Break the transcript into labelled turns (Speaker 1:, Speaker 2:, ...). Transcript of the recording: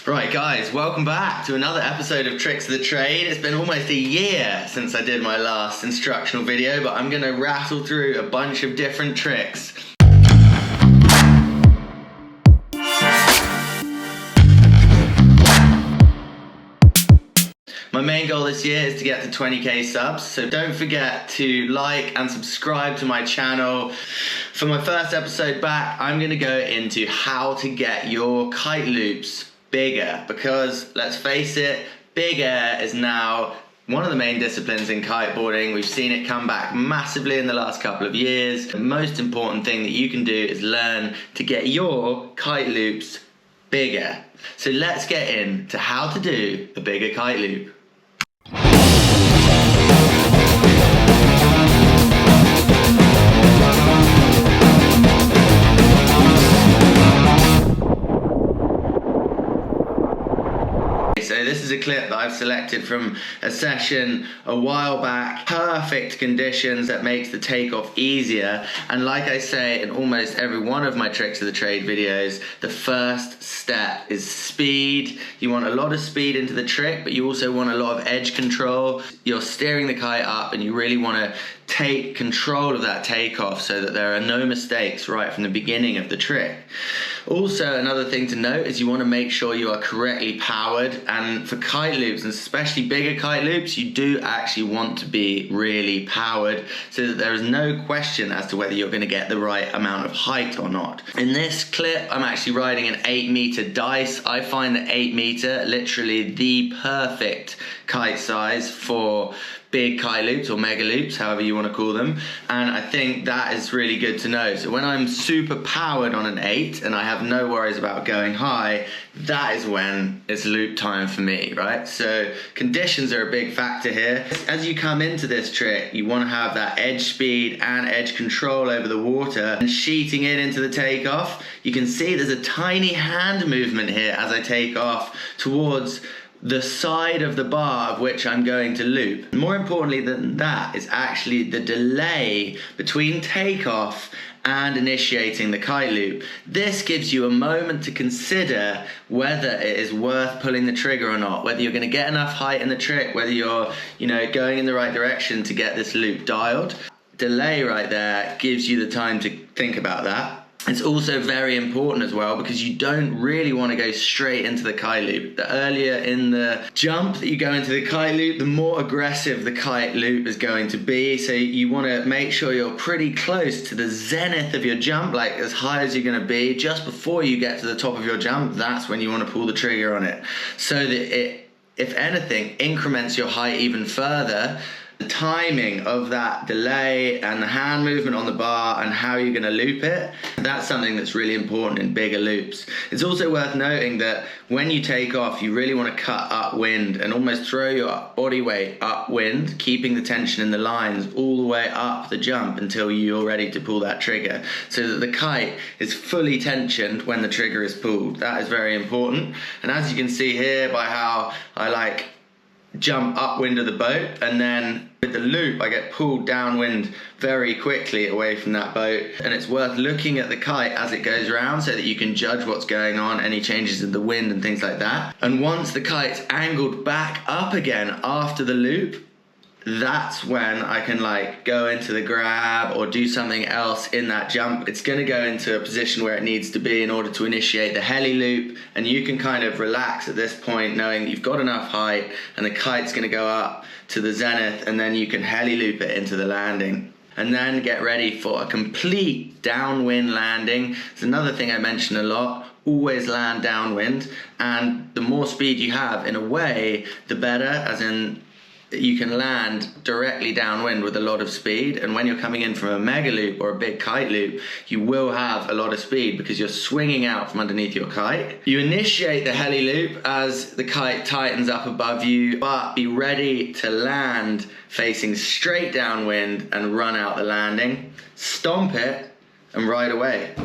Speaker 1: Right guys, welcome back to another episode of Tricks of the Trade. It's been almost a year since I did my last instructional video, but I'm going to rattle through a bunch of different tricks. My main goal this year is to get to 20k subs, so don't forget to like and subscribe to my channel. For my first episode back, I'm going to go into how to get your kite loops bigger, because let's face it, big air is now one of the main disciplines in kiteboarding. We've seen it come back massively in the last couple of years. The most important thing that you can do is learn to get your kite loops bigger. So let's get into how to do a bigger kite loop. So this is a clip that I've selected from a session a while back. Perfect conditions that makes the takeoff easier. And like I say in almost every one of my Tricks of the Trade videos, the first step is speed. You want a lot of speed into the trick, but you also want a lot of edge control. You're steering the kite up and you really want to take control of that takeoff so that there are no mistakes right from the beginning of the trick. Also, another thing to note is you want to make sure you are correctly powered, and for kite loops, and especially bigger kite loops, you do actually want to be really powered so that there is no question as to whether you're going to get the right amount of height or not. In this clip, I'm actually riding an 8-meter dice. I find the 8-meter literally the perfect kite size for big kite loops or megaloops, however you want to call them, and I think that is really good to know. So when I'm super powered on an 8 and I have no worries about going high, that is when it's loop time for me, right? So conditions are a big factor here. As you come into this trick, you want to have that edge speed and edge control over the water and sheeting it into the takeoff. You can see there's a tiny hand movement here as I take off towards the side of the bar of which I'm going to loop. More importantly than that is actually the delay between takeoff and initiating the kite loop. This gives you a moment to consider whether it is worth pulling the trigger or not, whether you're going to get enough height in the trick, whether you're, going in the right direction to get this loop dialed. Delay right there gives you the time to think about that. It's also very important as well because you don't really want to go straight into the kite loop. The earlier in the jump that you go into the kite loop, the more aggressive the kite loop is going to be. So you want to make sure you're pretty close to the zenith of your jump, like as high as you're going to be. Just before you get to the top of your jump, that's when you want to pull the trigger on it, so that it, if anything, increments your height even further. The timing of that delay and the hand movement on the bar and how you're going to loop it, that's something that's really important in bigger loops. It's also worth noting that when you take off, you really want to cut upwind and almost throw your body weight upwind, keeping the tension in the lines all the way up the jump until you're ready to pull that trigger, so that the kite is fully tensioned when the trigger is pulled. That is very important. And as you can see here by how I jump upwind of the boat, and then with the loop I get pulled downwind very quickly away from that boat. And it's worth looking at the kite as it goes around so that you can judge what's going on, any changes in the wind and things like that. And once the kite's angled back up again after the loop, that's when I can go into the grab or do something else in that jump. It's going to go into a position where it needs to be in order to initiate the heli loop, and you can kind of relax at this point knowing that you've got enough height and the kite's going to go up to the zenith, and then you can heli loop it into the landing. And then get ready for a complete downwind landing. It's another thing I mention a lot. Always land downwind, and the more speed you have, in a way, the better, as in you can land directly downwind with a lot of speed. And when you're coming in from a mega loop or a big kite loop, you will have a lot of speed because you're swinging out from underneath your kite. You initiate the heli loop as the kite tightens up above you, but be ready to land facing straight downwind and run out the landing, stomp it and ride away.